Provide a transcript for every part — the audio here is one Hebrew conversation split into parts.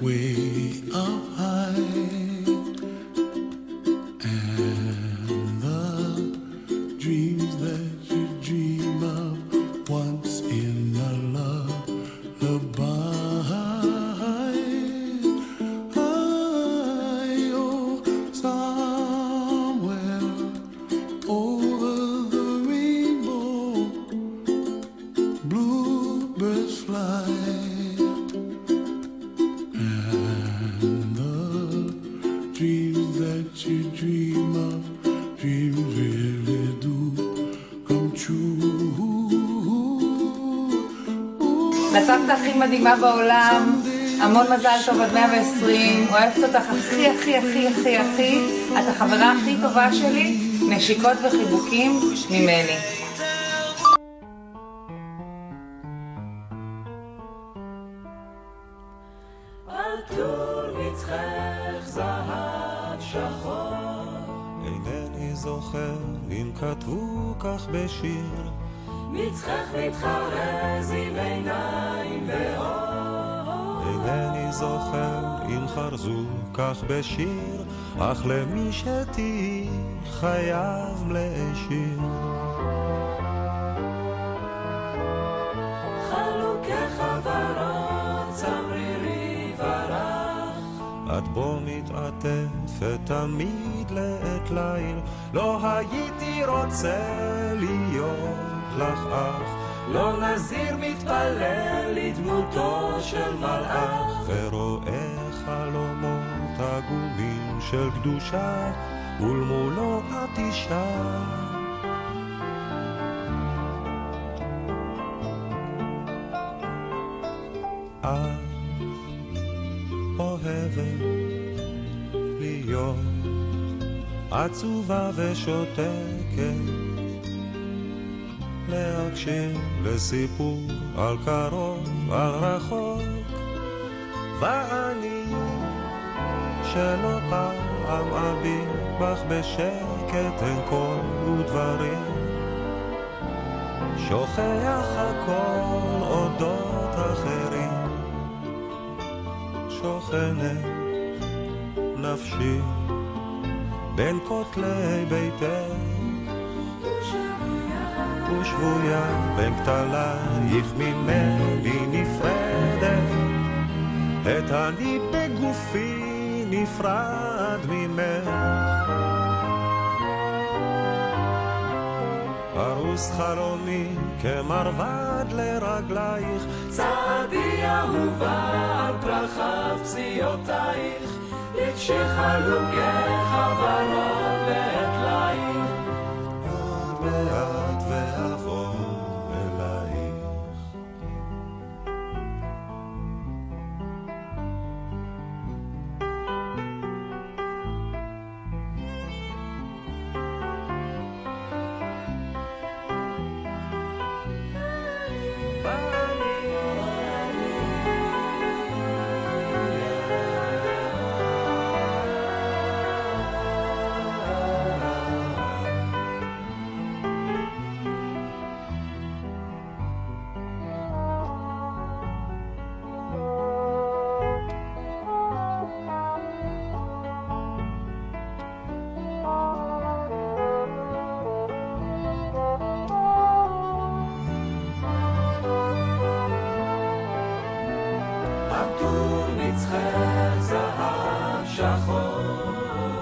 way up high, and the dreams that you dream of once in a lullaby. Oh, somewhere over the rainbow, bluebirds fly. Dreams that you dream of, dreams really do come true. לסבתא הכי מדהימה בעולם, המון מזל טוב עד 120, אוהבת אותך הכי הכי הכי הכי הכי, את החברה הכי טובה שלי, נשיקות וחיבוקים ממני. אינני זוכר אם כתבו כך בשיר, מצחך מתחרז עם עיניים ואור. אינני זוכר אם חרזו כך בשיר, אך למי שתהי חייב להשאיר. חלוקי חברות צמרירי ורח, את בו מתעטפת תמיד לעת ליל, לא הייתי רוצה להיות לך אח, לא נזיר מתפלל לדמותו של מלאך, ורואה חלומות עגומים של קדושה, ולמולו את אישה. את אוהבת להיות עצובה ושותקת, להקשיב לסיפור על קרוב על רחוק, ואני שלא פעם אביט בך בשקט אין כל ודברים, שוכח הכל אודות אחרים, שוכנת נפשי בין כותלי ביתך, ושבויה בין כתלייך ממני נפרדת, את אני בגופי נפרד ממך. ארוס חלומי כמרבד לרגלייך, צעדי אהובה על פרחת פסיעותייך, לפשי חלוקי חברות לעת ליל, עוד מעט ואבוא אלייך.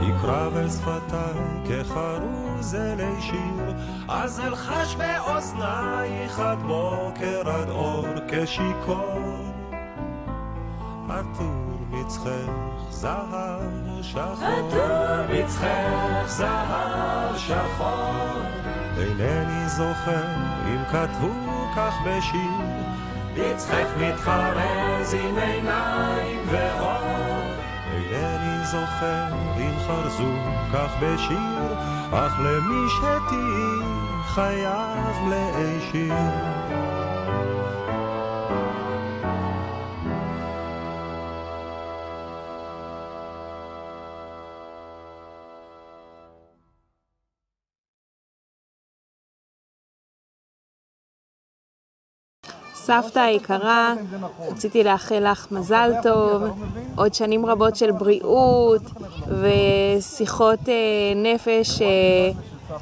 יקרב אל שפתיי כחרוז אלי שיר, אז אלחש באוזנייך עד בוקר עד אור כשיקור. עטור מצחך זהב שחור, עטור מצחך זהב שחור, אינני זוכר אם כתבו כך בשיר, מצחך מתחרז עם עיניים ואור. אינני זוכר אם חרזו כך בשיר, אך למי שתהי חייב להשאיר. סבתא היקרה, רציתי לאחל לך מזל טוב, עוד שנים רבות של בריאות ושיחות נפש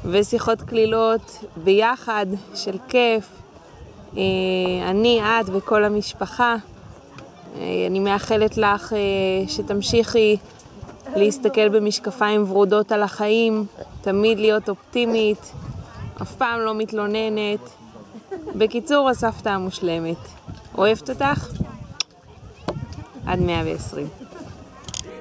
ושיחות כלילות ביחד של כיף. אני, את וכל המשפחה. אני מאחלת לך שתמשיכי להסתכל במשקפיים ורודות על החיים, תמיד להיות אופטימית, אף פעם לא מתלוננת. בקיצור, הסבתא המושלמת. אוהבת אותך? עד 120.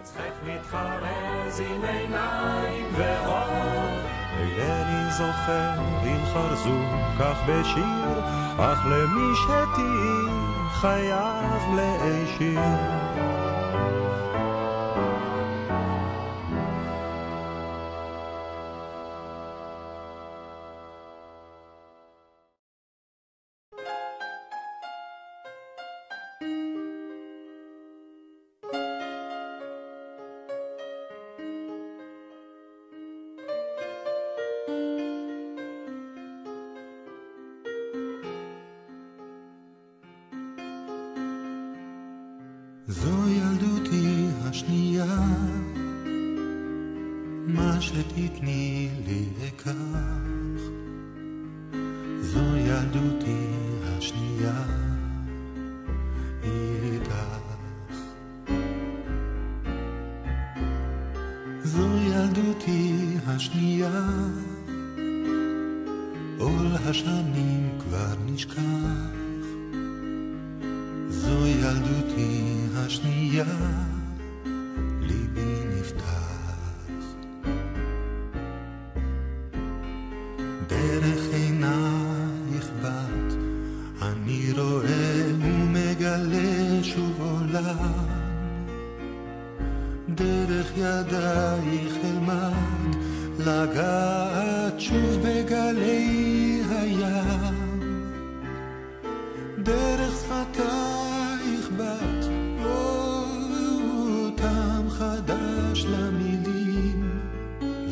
יצחק מתחרז עם עיניים ואור, אינני זוכר אם חרזו כך בשיר, אך למי שתהי חייב להישיר. זו ילדותי השנייה, מה שתתני לי אקח. זו ילדותי השנייה, איתך. זו ילדותי השנייה, עול השנים כבר נשכח. זו ילדותי השנייה, ליבי נפתח. דרך עינייך בת, אני רואה ומגלה שוב עולם. דרך ידייך אלמד, לגעת שוב בגלי הים. דרך שפתייך בת, אותם חדש למילים,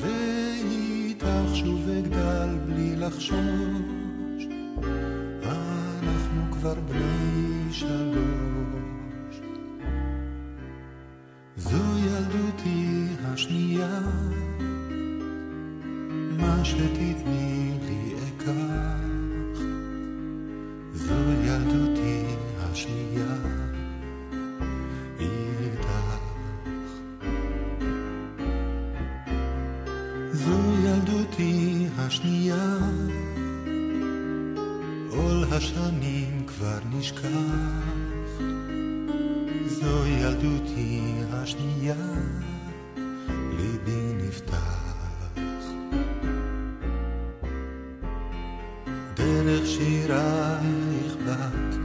ואיתך שוב אגדל בלי לחשוש, אנחנו כבר בני 3. זו ילדותי השנייה, מה שתתני לי אקח. זו ילדותי השנייה, איתך. זו ילדותי השנייה, עול השנים כבר נשכח. זו ילדותי השנייה, ליבי נפתח. דרך שירייך בת,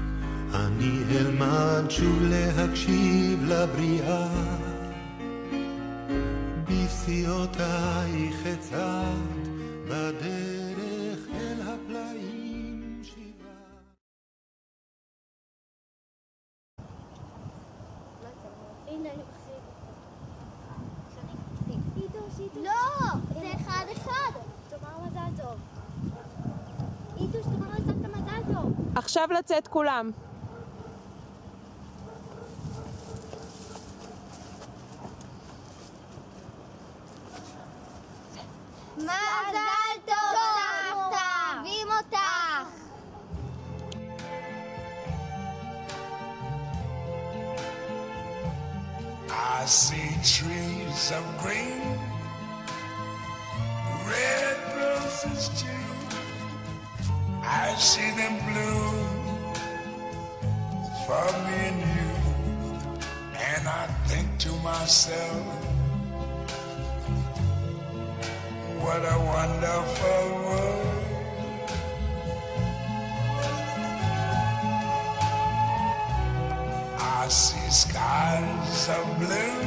אני אלמד שוב להקשיב לבריאה. בפסיעותייך אצעד, בדרך אל הפלאים שיבה. הנה אני מחזיק. לא! זה 1-1. תאמר מזל טוב. איתוש, תאמר לסבתא מזל טוב. עכשיו לצאת כולם. מזל טוב, סבתא! אוהבים אותך! I see trees of green, red roses too. I see them bloom for me and you. And I think to myself, what a wonderful world. I see skies of blue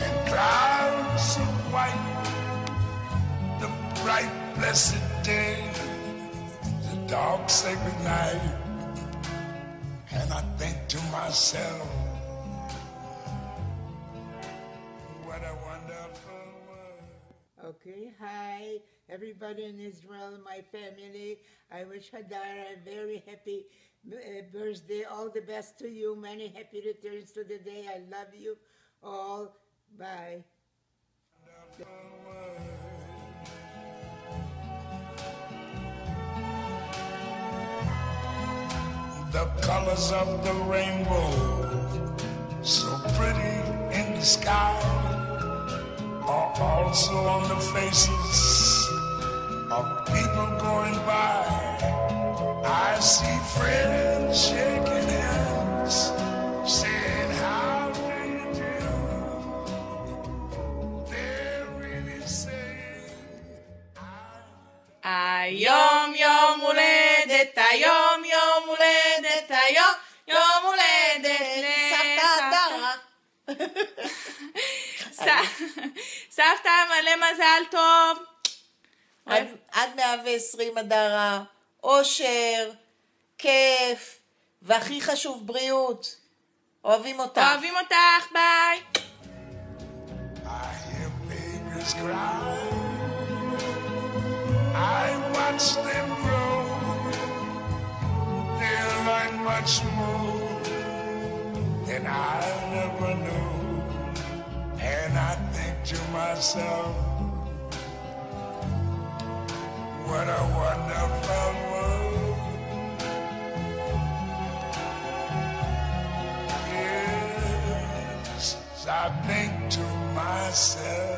and clouds of white, the bright blessed day, the dark sacred night. And I think to myself, what a wonderful world. Okay, hi everybody in Israel, my family. I wish Hadara a very happy birthday. All the best to you. Many happy returns to the day. I love you all. Bye. The colors of the rainbow, so pretty in the sky, are also on the faces of people going by. I see friends shaking hands, saying, how do you do? They're really saying, היום יום הולדת, היום יום הולדת, היום יום הולדת לסבתא. סבתא מלא מזל טוב. עד 120 הדרה, אושר, כיף, והכי חשוב בריאות. אוהבים אותך. אוהבים אותך, ביי. I hear babies cry, I watch them grow, they learn much more than I never knew. And I think to myself, what a wonderful world. Yes, I think to myself,